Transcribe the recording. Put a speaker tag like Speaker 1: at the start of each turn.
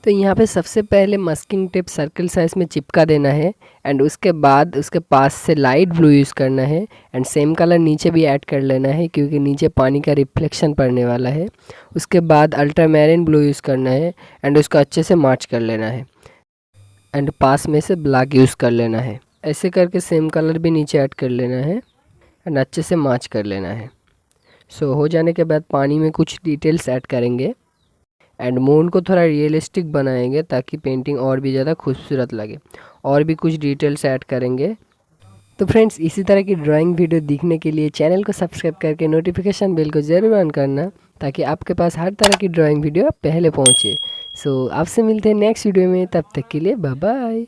Speaker 1: तो यहाँ पे सबसे पहले मास्किंग टेप सर्कल साइज में चिपका देना है एंड उसके बाद उसके पास से लाइट ब्लू यूज़ करना है एंड सेम कलर नीचे भी ऐड कर लेना है क्योंकि नीचे पानी का रिफ्लेक्शन पड़ने वाला है। उसके बाद अल्ट्रामैरिन ब्लू यूज़ करना है एंड उसको अच्छे से मार्च कर लेना है एंड पास में से ब्लैक यूज़ कर लेना है। ऐसे करके सेम कलर भी नीचे ऐड कर लेना है एंड अच्छे से मार्च कर लेना है। सो हो जाने के बाद पानी में कुछ डिटेल्स ऐड करेंगे एंड मून को थोड़ा रियलिस्टिक बनाएंगे ताकि पेंटिंग और भी ज़्यादा खूबसूरत लगे। और भी कुछ डिटेल्स ऐड करेंगे। तो फ्रेंड्स, इसी तरह की ड्राइंग वीडियो देखने के लिए चैनल को सब्सक्राइब करके नोटिफिकेशन बेल को ज़रूर ऑन करना ताकि आपके पास हर तरह की ड्राइंग वीडियो पहले पहुँचे। सो आपसे मिलते हैं नेक्स्ट वीडियो में, तब तक के लिए बाय बाय।